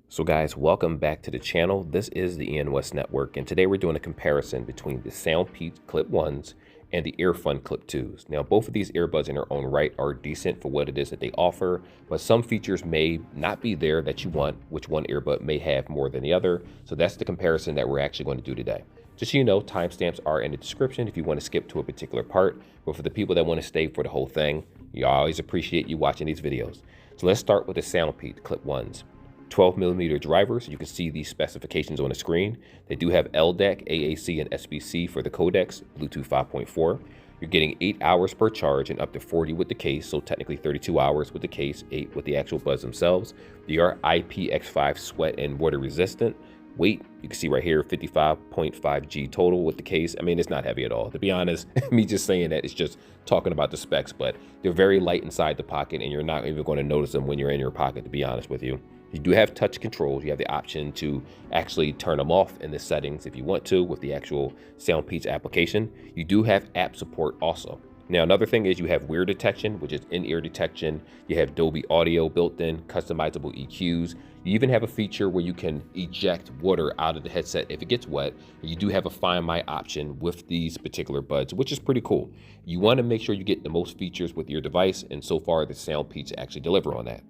So guys, welcome back to the channel. This is the Ian West Network, and today we're doing a comparison between the Soundpeats Clip 1s and the Earfun Clip 2s. Now, both of these earbuds in their own right are decent for what it is that they offer, but some features may not be there that you want, which one earbud may have more than the other. So that's the comparison that we're actually going to do today. Just so you know, timestamps are in the description if you want to skip to a particular part, but for the people that want to stay for the whole thing, you always appreciate you watching these videos. So let's start with the Soundpeats Clip 1s. 12mm drivers. You can see these specifications on the screen. They do have LDAC, AAC, and SBC for the codecs, Bluetooth 5.4. You're getting 8 hours per charge and up to 40 with the case, so technically 32 hours with the case, 8 with the actual buds themselves. They are IPX5 sweat and water resistant. Weight, you can see right here, 55.5 G total with the case. I mean, it's not heavy at all. To be honest, me just saying that, it's just talking about the specs, but they're very light inside the pocket, and you're not even going to notice them when you're in your pocket, to be honest with you. You do have touch controls. You have the option to actually turn them off in the settings if you want to with the actual Soundpeats application. You do have app support also. Now, another thing is you have wear detection, which is in-ear detection. You have Dolby Audio built in, customizable EQs. You even have a feature where you can eject water out of the headset if it gets wet. You do have a Find My option with these particular buds, which is pretty cool. You want to make sure you get the most features with your device, and so far the Soundpeats actually deliver on that.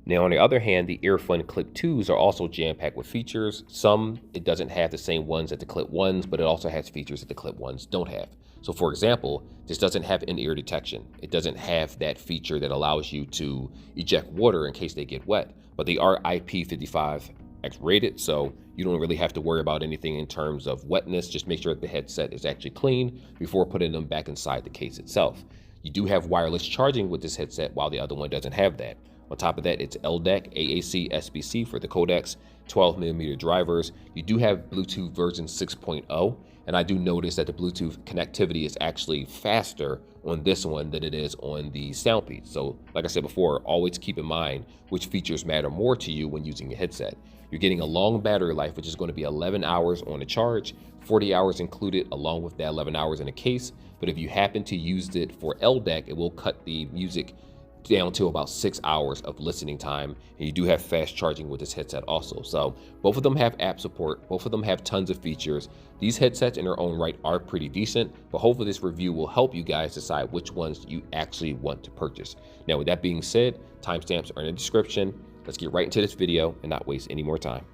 Now, on the other hand, the Earfun Clip 2s are also jam-packed with features. Some, it doesn't have the same ones that the Clip 1s, but it also has features that the Clip 1s don't have. So for example, this doesn't have in-ear detection. It doesn't have that feature that allows you to eject water in case they get wet, but they are IP55X rated, so you don't really have to worry about anything in terms of wetness. Just make sure that the headset is actually clean before putting them back inside the case itself. You do have wireless charging with this headset, while the other one doesn't have that. On top of that, it's LDAC, AAC, SBC for the codecs, 12mm drivers. You do have Bluetooth version 6.0, and I do notice that the Bluetooth connectivity is actually faster on this one than it is on the Soundpeats. So like I said before, always keep in mind which features matter more to you when using a headset. You're getting a long battery life, which is going to be 11 hours on a charge, 40 hours included along with that 11 hours in a case. But if you happen to use it for LDAC, it will cut the music down to about 6 hours of listening time, and you do have fast charging with this headset also. So both of them have app support, both of them have tons of features. These headsets in their own right are pretty decent, but hopefully this review will help you guys decide which ones you actually want to purchase. Now, with that being said, timestamps are in the description. Let's get right into this video and not waste any more time.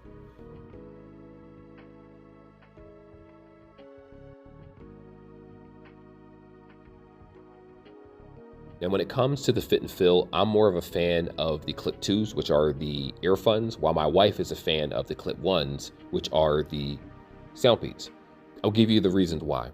Now, when it comes to the fit and feel, I'm more of a fan of the Clip 2s, which are the Earfuns, while my wife is a fan of the Clip 1s, which are the Soundpeats. I'll give you the reasons why.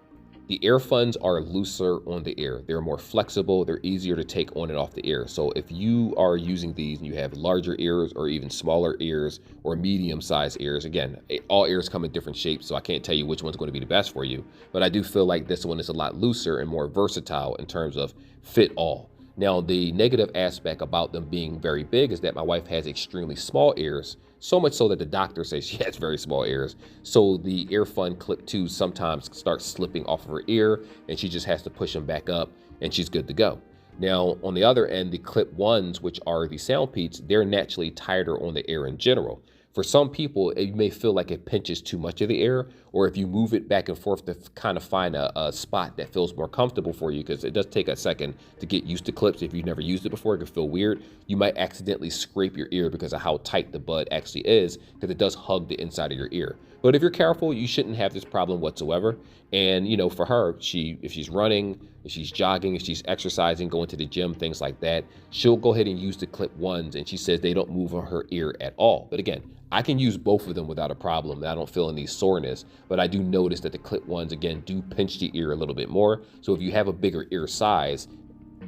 The Earfuns are looser on the ear. They're more flexible. They're easier to take on and off the ear. So if you are using these and you have larger ears or even smaller ears or medium-sized ears, again, all ears come in different shapes, so I can't tell you which one's going to be the best for you. But I do feel like this one is a lot looser and more versatile in terms of fit all. Now, the negative aspect about them being very big is that my wife has extremely small ears, so much so that the doctor says she has very small ears. So the Earfun Clip 2 sometimes start slipping off of her ear, and she just has to push them back up, and she's good to go. Now, on the other end, the Clip 1s, which are the Soundpeats, they're naturally tighter on the ear in general. For some people, it may feel like it pinches too much of the air, or if you move it back and forth to kind of find a spot that feels more comfortable for you, because it does take a second to get used to clips. If you've never used it before, it can feel weird. You might accidentally scrape your ear because of how tight the bud actually is, because it does hug the inside of your ear. But if you're careful, you shouldn't have this problem whatsoever. And, you know, for her, if she's running, if she's jogging, if she's exercising, going to the gym, things like that, she'll go ahead and use the Clip 1s, and she says they don't move on her ear at all. But again, I can use both of them without a problem. I don't feel any soreness, but I do notice that the Clip 1s, again, do pinch the ear a little bit more. So if you have a bigger ear size,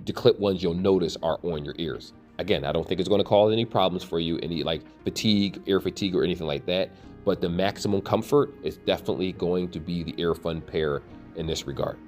the Clip 1s you'll notice are on your ears. Again, I don't think it's going to cause any problems for you, any like fatigue, ear fatigue, or anything like that. But the maximum comfort is definitely going to be the Earfun pair in this regard.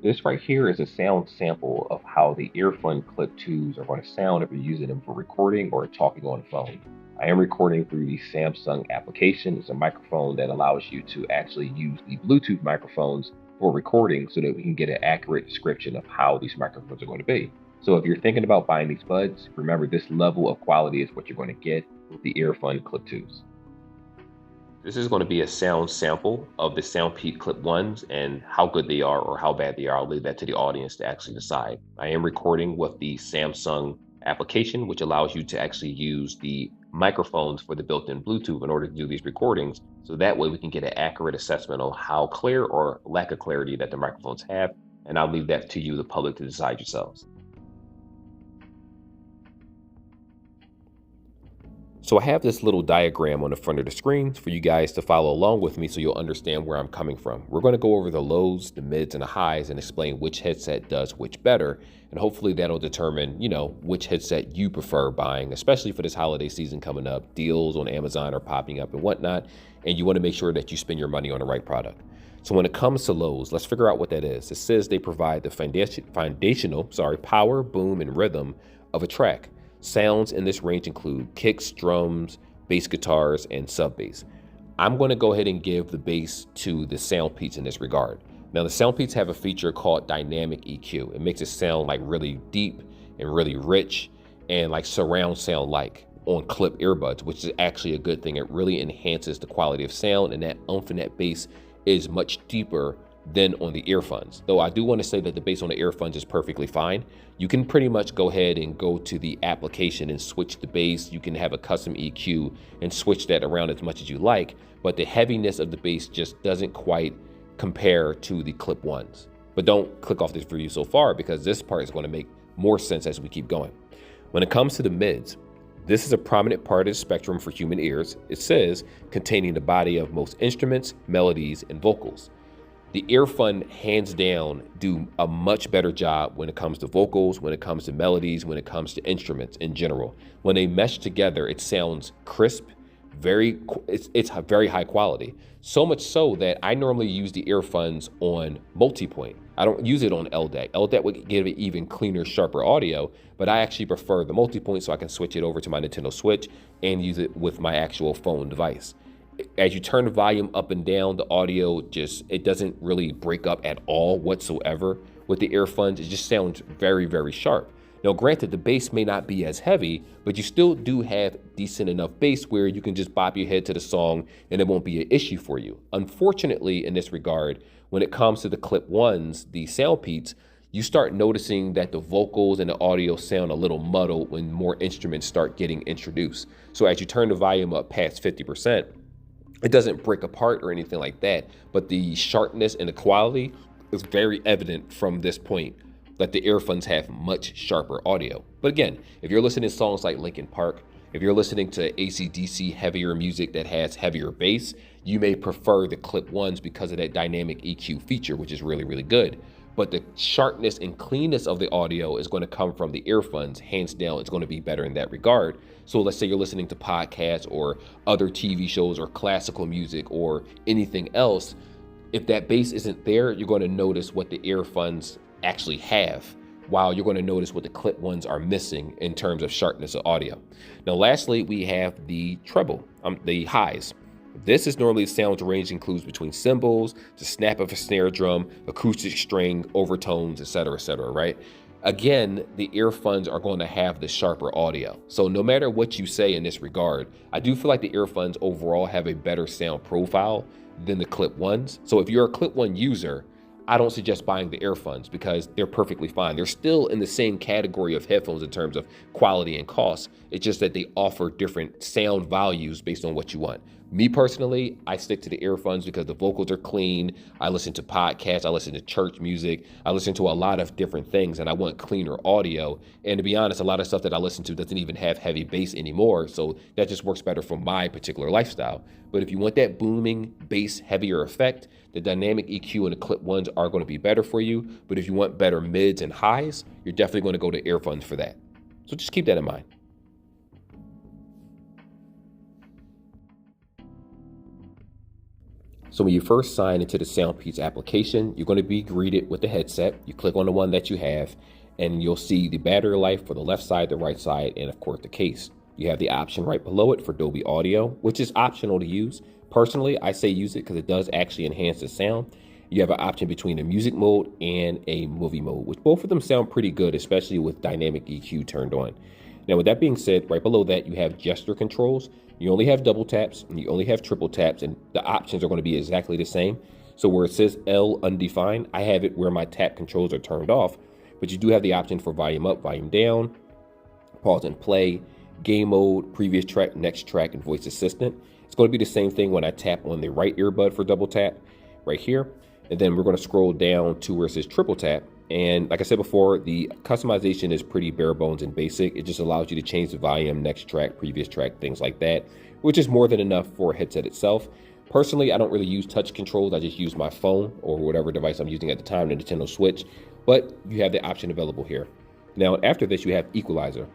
This right here is a sound sample of how the Earfun Clip 2s are going to sound if you're using them for recording or talking on the phone. I am recording through the Samsung application. It's a microphone that allows you to actually use the Bluetooth microphones for recording so that we can get an accurate description of how these microphones are going to be. So if you're thinking about buying these buds, remember this level of quality is what you're going to get with the Earfun Clip 2s. This is going to be a sound sample of the Soundpeats Clip 1s, and how good they are or how bad they are, I'll leave that to the audience to actually decide. I am recording with the Samsung application, which allows you to actually use the microphones for the built-in Bluetooth in order to do these recordings. So that way we can get an accurate assessment on how clear or lack of clarity that the microphones have. And I'll leave that to you, the public, to decide yourselves. So I have this little diagram on the front of the screen for you guys to follow along with me so you'll understand where I'm coming from. We're going to go over the lows, the mids, and the highs and explain which headset does which better. And hopefully that'll determine, which headset you prefer buying, especially for this holiday season coming up. Deals on Amazon are popping up and whatnot, and you want to make sure that you spend your money on the right product. So when it comes to lows, let's figure out what that is. It says they provide the foundational power, boom, and rhythm of a track. Sounds in this range include kicks, drums, bass guitars, and sub bass. I'm going to go ahead and give the bass to the Soundpeats in this regard. Now, the Soundpeats have a feature called dynamic EQ. It makes it sound like really deep and really rich and like surround sound like on clip earbuds, which is actually a good thing. It really enhances the quality of sound, and that oomph in that bass is much deeper than on the Earfuns. Though I do want to say that the bass on the Earfuns is perfectly fine. You can pretty much go ahead and go to the application and switch the bass. You can have a custom EQ and switch that around as much as you like, but the heaviness of the bass just doesn't quite compare to the Clip 1s. But don't click off this video so far, because this part is going to make more sense as we keep going. When it comes to the mids, this is a prominent part of the spectrum for human ears. It says containing the body of most instruments, melodies, and vocals. The Earfun, hands down, do a much better job when it comes to vocals, when it comes to melodies, when it comes to instruments in general. When they mesh together, it sounds crisp, it's very high quality. So much so that I normally use the Earfuns on multi-point. I don't use it on LDAC. LDAC would give it even cleaner, sharper audio, but I actually prefer the multi-point so I can switch it over to my Nintendo Switch and use it with my actual phone device. As you turn the volume up and down, the audio it doesn't really break up at all whatsoever with the Earfuns. It just sounds very, very sharp. Now, granted, the bass may not be as heavy, but you still do have decent enough bass where you can just bop your head to the song and it won't be an issue for you. Unfortunately, in this regard, when it comes to the Clip 1s, the Soundpeats, you start noticing that the vocals and the audio sound a little muddled when more instruments start getting introduced. So as you turn the volume up past 50%, it doesn't break apart or anything like that, but the sharpness and the quality is very evident from this point that the Earfuns have much sharper audio. But again, if you're listening to songs like Linkin Park, if you're listening to AC/DC heavier music that has heavier bass, you may prefer the Clip 1s because of that dynamic EQ feature, which is really, really good. But the sharpness and cleanness of the audio is going to come from the Earfuns. Hands down, it's going to be better in that regard. So let's say you're listening to podcasts or other TV shows or classical music or anything else. If that bass isn't there, you're going to notice what the Earfuns actually have, while you're going to notice what the Clip 1s are missing in terms of sharpness of audio. Now, lastly, we have the treble, the highs. This is normally the sound range includes between cymbals, the snap of a snare drum, acoustic string, overtones, etc., right? Again, the Earfuns are going to have the sharper audio. So no matter what you say in this regard, I do feel like the Earfuns overall have a better sound profile than the Clip 1s. So if you're a Clip 1 user, I don't suggest buying the Earfuns because they're perfectly fine. They're still in the same category of headphones in terms of quality and cost. It's just that they offer different sound values based on what you want. Me personally, I stick to the Earfuns because the vocals are clean. I listen to podcasts, I listen to church music, I listen to a lot of different things, and I want cleaner audio. And to be honest, a lot of stuff that I listen to doesn't even have heavy bass anymore, so that just works better for my particular lifestyle. But if you want that booming, bass, heavier effect, the dynamic EQ and the Clip 1s are going to be better for you. But if you want better mids and highs, you're definitely going to go to Earfuns for that. So just keep that in mind. So when you first sign into the Soundpeats application, you're going to be greeted with the headset. You click on the one that you have, and you'll see the battery life for the left side, the right side, and of course the case. You have the option right below it for Dolby Audio, which is optional to use. Personally, I say use it because it does actually enhance the sound. you have an option between a music mode and a movie mode, which both of them sound pretty good, especially with dynamic EQ turned on. Now, with that being said, right below that, you have gesture controls. You only have double taps and you only have triple taps, and the options are going to be exactly the same. So where it says L undefined, I have it where my tap controls are turned off, but you do have the option for volume up, volume down, pause and play, game mode, previous track, next track, and voice assistant. It's going to be the same thing when I tap on the right earbud for double tap right here. And then we're going to scroll down to where it says triple tap. And like I said before, the customization is pretty bare bones and basic. It just allows you to change the volume, next track, previous track, things like that, which is more than enough for a headset itself. Personally, I don't really use touch controls. I just use my phone or whatever device I'm using at the time, the Nintendo Switch, but you have the option available here. Now, after this, you have equalizer.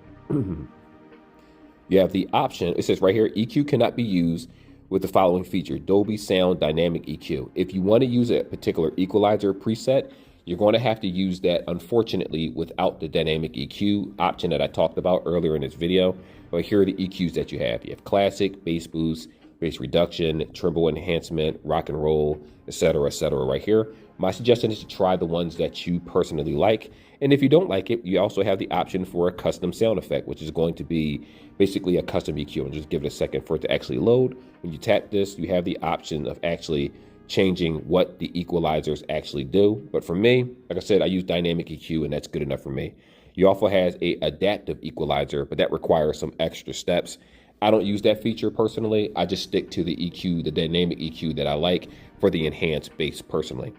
You have the option, it says right here, EQ cannot be used with the following feature, Dolby Sound Dynamic EQ. If you want to use a particular equalizer preset, you're going to have to use that, unfortunately, without the dynamic EQ option that I talked about earlier in this video. But here are the EQs that you have. You have classic, bass boost, bass reduction, treble enhancement, rock and roll, etc., right here. My suggestion is to try the ones that you personally like. And if you don't like it, you also have the option for a custom sound effect, which is going to be basically a custom EQ. And just give it a second for it to actually load. When you tap this, you have the option of actually changing what the equalizers actually do. But for me, like I said, I use dynamic EQ and that's good enough for me. You also has a adaptive equalizer, but that requires some extra steps. I don't use that feature personally. I just stick to the EQ, the dynamic EQ that I like for the enhanced bass personally.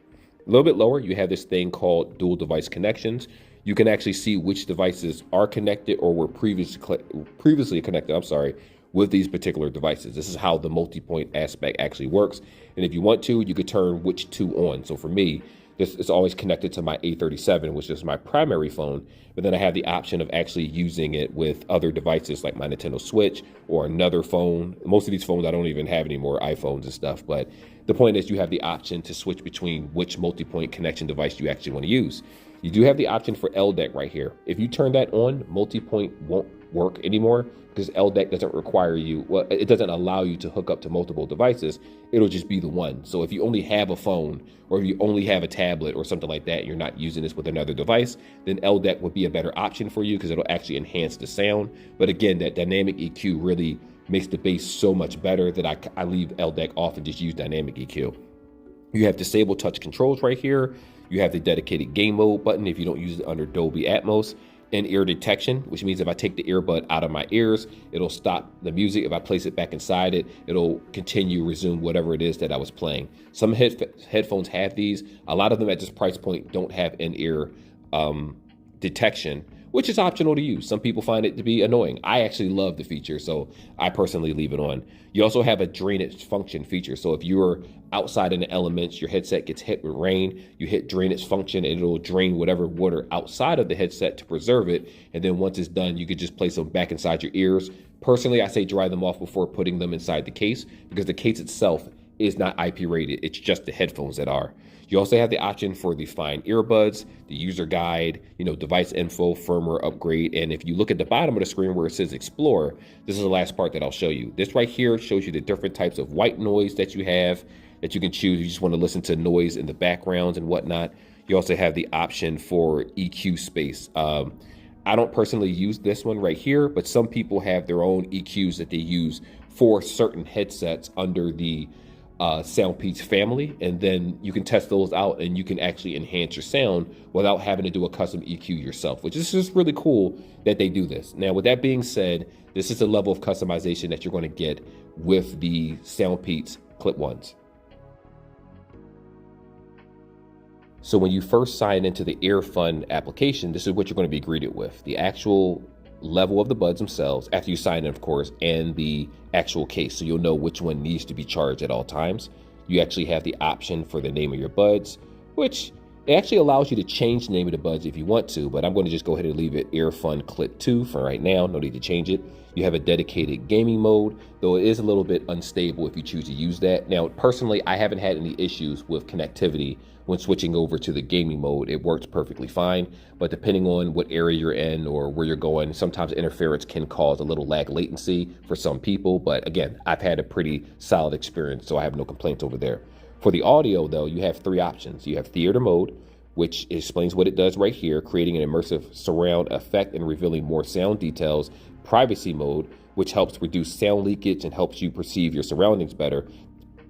A little bit lower, you have this thing called dual device connections. You can actually see which devices are connected or were previously connected, with these particular devices. This is how the multi-point aspect actually works. And if you want to, you could turn which two on. So for me, this is always connected to my A37, which is my primary phone, but then I have the option of actually using it with other devices like my Nintendo Switch or another phone. Most of these phones I don't even have anymore, iPhones and stuff, but the point is you have the option to switch between which multi-point connection device you actually want to use. You do have the option for LDEC right here. If you turn that on, multi-point won't work anymore because LDEC doesn't require you, well, it doesn't allow you to hook up to multiple devices. It'll just be the one. So if you only have a phone or if you only have a tablet or something like that, and you're not using this with another device, then LDEC would be a better option for you because it'll actually enhance the sound. But again, that dynamic EQ really makes the bass so much better that I leave LDEC off and just use dynamic EQ. You have disable touch controls right here. You have the dedicated game mode button if you don't use it under Dolby Atmos. And ear detection, which means if I take the earbud out of my ears, it'll stop the music. If I place it back inside it, it'll resume whatever it is that I was playing. Some headphones have these. A lot of them at this price point don't have in-ear detection, which is optional to use. Some people find it to be annoying. I actually love the feature, so I personally leave it on. You also have a drainage function feature. So if you're outside in the elements, your headset gets hit with rain, you hit drainage function and it'll drain whatever water outside of the headset to preserve it. And then once it's done, you could just place them back inside your ears. Personally, I say dry them off before putting them inside the case because the case itself is not IP rated. It's just the headphones that are. You also have the option for the fine earbuds, the user guide, device info, firmware upgrade. And if you look at the bottom of the screen where it says explore, this is the last part that I'll show you. This right here shows you the different types of white noise that you have that you can choose. You just want to listen to noise in the backgrounds and whatnot. You also have the option for EQ space. I don't personally use this one right here, but some people have their own EQs that they use for certain headsets under the Soundpeats family, and then you can test those out and you can actually enhance your sound without having to do a custom EQ yourself, which is just really cool that they do this. Now, with that being said, this is the level of customization that you're going to get with the Soundpeats Clip 1s. So when you first sign into the Earfun application, this is what you're going to be greeted with. The actual level of the buds themselves, after you sign in, of course, and the actual case. So you'll know which one needs to be charged at all times. You actually have the option for the name of your buds, which it actually allows you to change the name of the buds if you want to, but I'm going to just go ahead and leave it Earfun Clip 2 for right now. No need to change it. You have a dedicated gaming mode, though it is a little bit unstable if you choose to use that. Now, personally, I haven't had any issues with connectivity when switching over to the gaming mode. It works perfectly fine, but depending on what area you're in or where you're going, sometimes interference can cause a little lag latency for some people. But again, I've had a pretty solid experience, so I have no complaints over there. For the audio, though, you have three options. You have theater mode, which explains what it does right here, creating an immersive surround effect and revealing more sound details. Privacy mode, which helps reduce sound leakage and helps you perceive your surroundings better.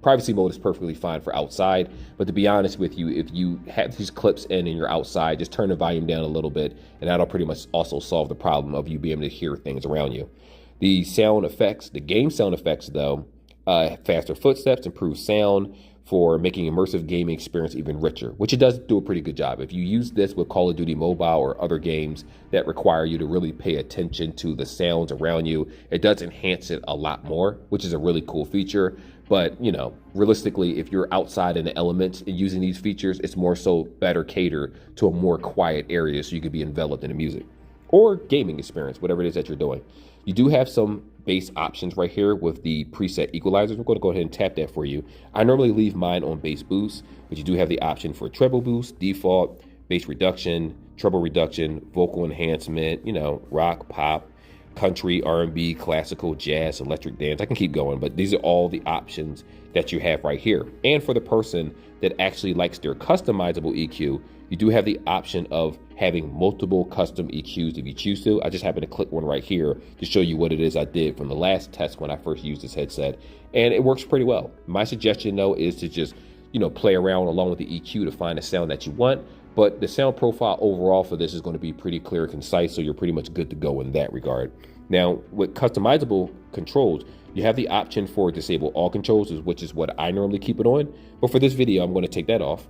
Privacy mode is perfectly fine for outside, but to be honest with you, if you have these clips in and you're outside, just turn the volume down a little bit, and that'll pretty much also solve the problem of you being able to hear things around you. The sound effects, the game sound effects, though, faster footsteps, improved sound for making immersive gaming experience even richer, which it does do a pretty good job. If you use this with Call of Duty Mobile or other games that require you to really pay attention to the sounds around you, it does enhance it a lot more, which is a really cool feature. But, you know, realistically, if you're outside in the elements and using these features, it's more so better catered to a more quiet area so you could be enveloped in the music or gaming experience, whatever it is that you're doing. You do have some bass options right here with the preset equalizers. We're going to go ahead and tap that for you. I normally leave mine on bass boost, but you do have the option for treble boost, default, bass reduction, treble reduction, vocal enhancement, you know, rock, pop, country, R&B, classical, jazz, electric dance. I can keep going, but these are all the options that you have right here. And for the person that actually likes their customizable EQ, you do have the option of having multiple custom EQs if you choose to. I just happen to click one right here to show you what it is I did from the last test when I first used this headset, and it works pretty well. My suggestion, though, is to just, you know, play around along with the EQ to find a sound that you want. But the sound profile overall for this is going to be pretty clear and concise, so you're pretty much good to go in that regard. Now, with customizable controls, you have the option for disable all controls, which is what I normally keep it on. But for this video, I'm going to take that off.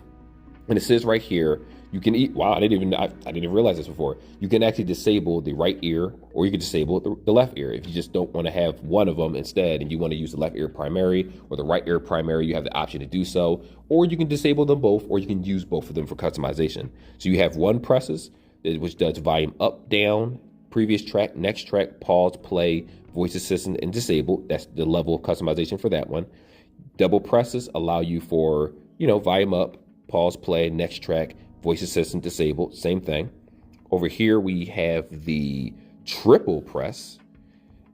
And it says right here, you can wow, I didn't even realize this before. You can actually disable the right ear, or you can disable the left ear. If you just don't want to have one of them instead, and you want to use the left ear primary or the right ear primary, you have the option to do so. Or you can disable them both, or you can use both of them for customization. So you have one presses, which does volume up, down, previous track, next track, pause, play, voice assistant, and disable. That's the level of customization for that one. Double presses allow you for, you know, volume up, pause, play, next track, voice assistant, disable, same thing. Over here we have the triple press,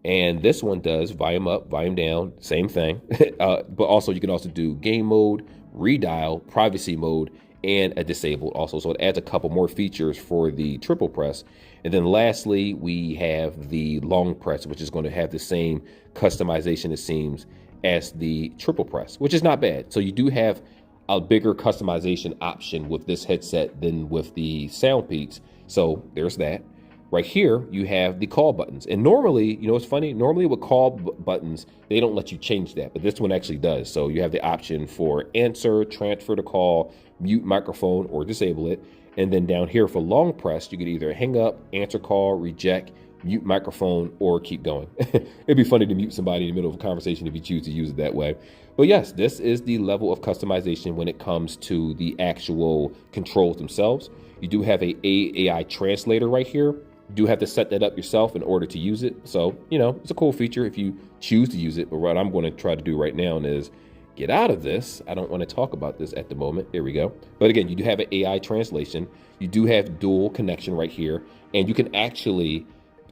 and this one does volume up, volume down, same thing. But also you can also do game mode, redial, privacy mode, and a disabled also. So it adds a couple more features for the triple press. And then lastly, we have the long press, which is going to have the same customization, it seems, as the triple press, which is not bad. So you do have a bigger customization option with this headset than with the Soundpeats. So there's that. Right here, you have the call buttons. And normally, you know, it's funny, normally with call buttons, they don't let you change that, but this one actually does. So you have the option for answer, transfer the call, mute microphone, or disable it. And then down here for long press, you could either hang up, answer call, reject, mute microphone, or keep going. It'd be funny to mute somebody in the middle of a conversation if you choose to use it that way. But yes, this is the level of customization when it comes to the actual controls themselves. You do have a AI translator right here. You do have to set that up yourself in order to use it. So, you know, it's a cool feature if you choose to use it. But what I'm going to try to do right now is get out of this. I don't want to talk about this at the moment. There we go. But again, you do have an AI translation. You do have dual connection right here. And you can actually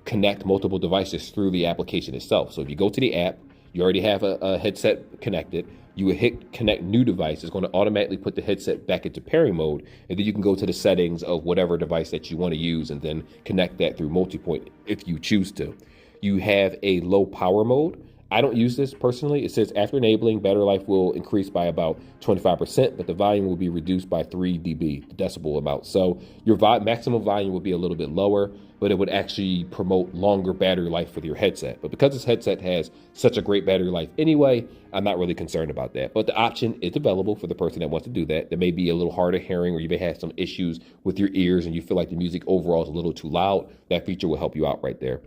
connect multiple devices through the application itself. So if you go to the app, you already have a headset connected. You would hit connect new device. It's going to automatically put the headset back into pairing mode. And then you can go to the settings of whatever device that you want to use and then connect that through multipoint if you choose to. You have a low power mode. I don't use this personally. It says after enabling, battery life will increase by about 25%, but the volume will be reduced by 3 dB, the decibel amount. So your maximum volume will be a little bit lower, but it would actually promote longer battery life for your headset. But because this headset has such a great battery life anyway, I'm not really concerned about that. But the option is available for the person that wants to do that. That may be a little harder hearing, or you may have some issues with your ears and you feel like the music overall is a little too loud. That feature will help you out right there.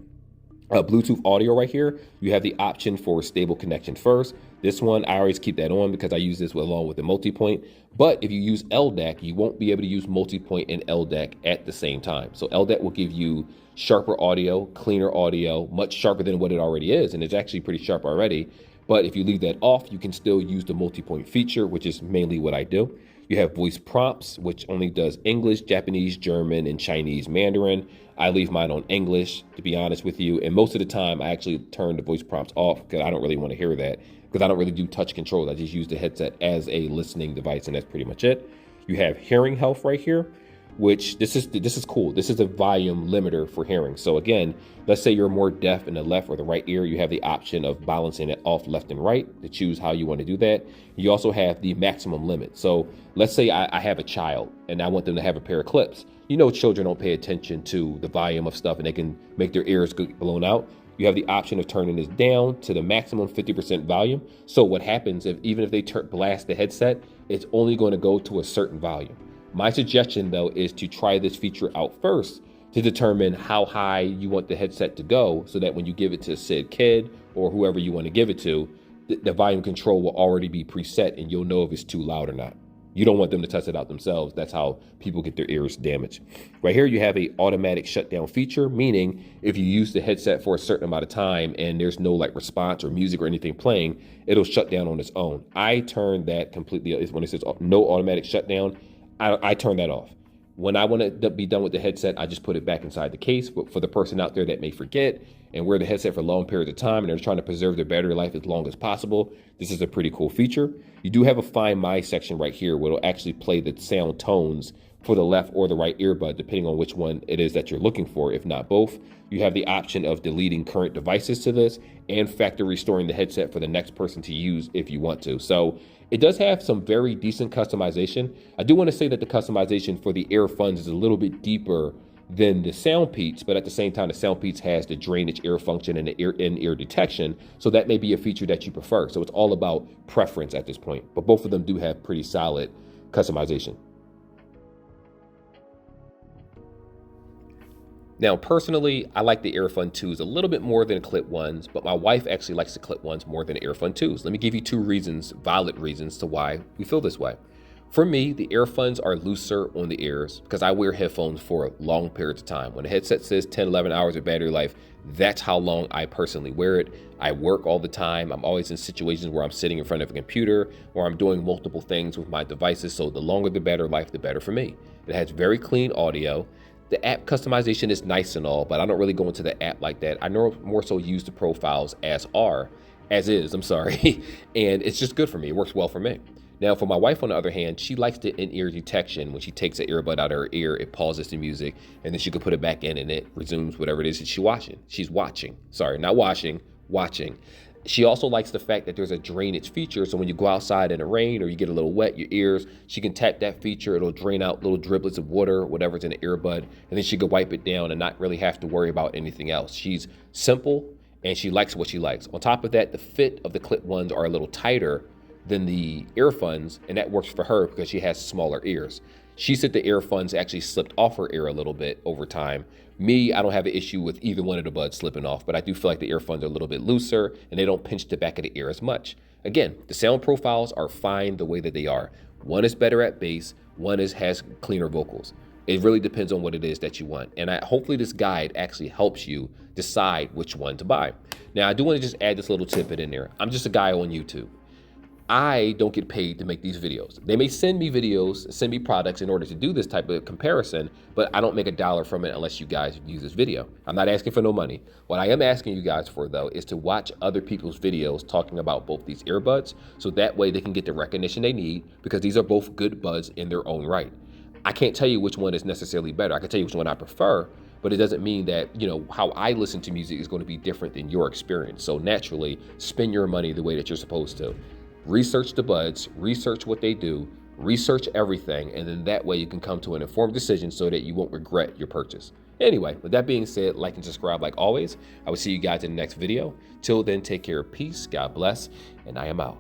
Bluetooth audio right here, you have the option for stable connection first. This one, I always keep that on because I use this along with the multi-point. But if you use LDAC, you won't be able to use multi-point and LDAC at the same time. So LDAC will give you sharper audio, cleaner audio, much sharper than what it already is. And it's actually pretty sharp already. But if you leave that off, you can still use the multi-point feature, which is mainly what I do. You have voice prompts, which only does English, Japanese, German, and Chinese Mandarin. I leave mine on English, to be honest with you. And most of the time, I actually turn the voice prompts off because I don't really want to hear that, because I don't really do touch controls. I just use the headset as a listening device, and that's pretty much it. You have hearing health right here, which this is cool. This is a volume limiter for hearing. So again, let's say you're more deaf in the left or the right ear, you have the option of balancing it off left and right to choose how you want to do that. You also have the maximum limit. So let's say I have a child and I want them to have a pair of clips. You know, children don't pay attention to the volume of stuff and they can make their ears get blown out. You have the option of turning this down to the maximum 50% volume. So what happens even if they blast the headset, it's only going to go to a certain volume. My suggestion, though, is to try this feature out first to determine how high you want the headset to go, so that when you give it to said kid or whoever you want to give it to, the volume control will already be preset and you'll know if it's too loud or not. You don't want them to test it out themselves. That's how people get their ears damaged. Right here, you have a automatic shutdown feature, meaning if you use the headset for a certain amount of time and there's no like response or music or anything playing, it'll shut down on its own. I turn that completely, when it says no automatic shutdown, I turn that off. When I want to be done with the headset, I just put it back inside the case. But for the person out there that may forget and wear the headset for long periods of time and they're trying to preserve their battery life as long as possible, this is a pretty cool feature. You do have a Find My section right here where it'll actually play the sound tones for the left or the right earbud, depending on which one it is that you're looking for, if not both. You have the option of deleting current devices to this and factory restoring the headset for the next person to use if you want to. So it does have some very decent customization. I do want to say that the customization for the Earfun is a little bit deeper than the Soundpeats, but at the same time, the Soundpeats has the drainage air function and the in-ear detection, so that may be a feature that you prefer. So it's all about preference at this point, but both of them do have pretty solid customization. Now, personally, I like the Earfun 2s a little bit more than the Clip 1s, but my wife actually likes the Clip 1s more than the Earfun 2s. Let me give you two reasons, valid reasons, to why we feel this way. For me, the Earfuns are looser on the ears because I wear headphones for long periods of time. When the headset says 10, 11 hours of battery life, that's how long I personally wear it. I work all the time. I'm always in situations where I'm sitting in front of a computer or I'm doing multiple things with my devices. So the longer the battery life, the better for me. It has very clean audio. The app customization is nice and all, but I don't really go into the app like that. I more so use the profiles as is, and it's just good for me. It works well for me. Now, for my wife, on the other hand, she likes the in-ear detection. When she takes the earbud out of her ear, it pauses the music, and then she can put it back in, and it resumes whatever it is that she's watching. Sorry, not washing, watching. She also likes the fact that there's a drainage feature. So when you go outside in the rain or you get a little wet, your ears, she can tap that feature. It'll drain out little driblets of water, whatever's in the earbud, and then she can wipe it down and not really have to worry about anything else. She's simple and she likes what she likes. On top of that, the fit of the Clip 1s are a little tighter than the Earfuns, and that works for her because she has smaller ears. She said the Earfuns actually slipped off her ear a little bit over time. Me, I don't have an issue with either one of the buds slipping off, but I do feel like the Earfuns are a little bit looser and they don't pinch the back of the ear as much. Again, the sound profiles are fine the way that they are. One is better at bass, one has cleaner vocals. It really depends on what it is that you want. And hopefully this guide actually helps you decide which one to buy. Now, I do want to just add this little tidbit in there. I'm just a guy on YouTube. I don't get paid to make these videos. They may send me videos, send me products in order to do this type of comparison, but I don't make $1 from it unless you guys use this video. I'm not asking for no money. What I am asking you guys for, though, is to watch other people's videos talking about both these earbuds, so that way they can get the recognition they need, because these are both good buds in their own right. I can't tell you which one is necessarily better. I can tell you which one I prefer, but it doesn't mean that, how I listen to music is going to be different than your experience. So naturally, spend your money the way that you're supposed to. Research the buds, research what they do, research everything, and then that way you can come to an informed decision so that you won't regret your purchase. Anyway, with that being said, like and subscribe like always. I will see you guys in the next video. Till then, take care of peace, God bless, and I am out.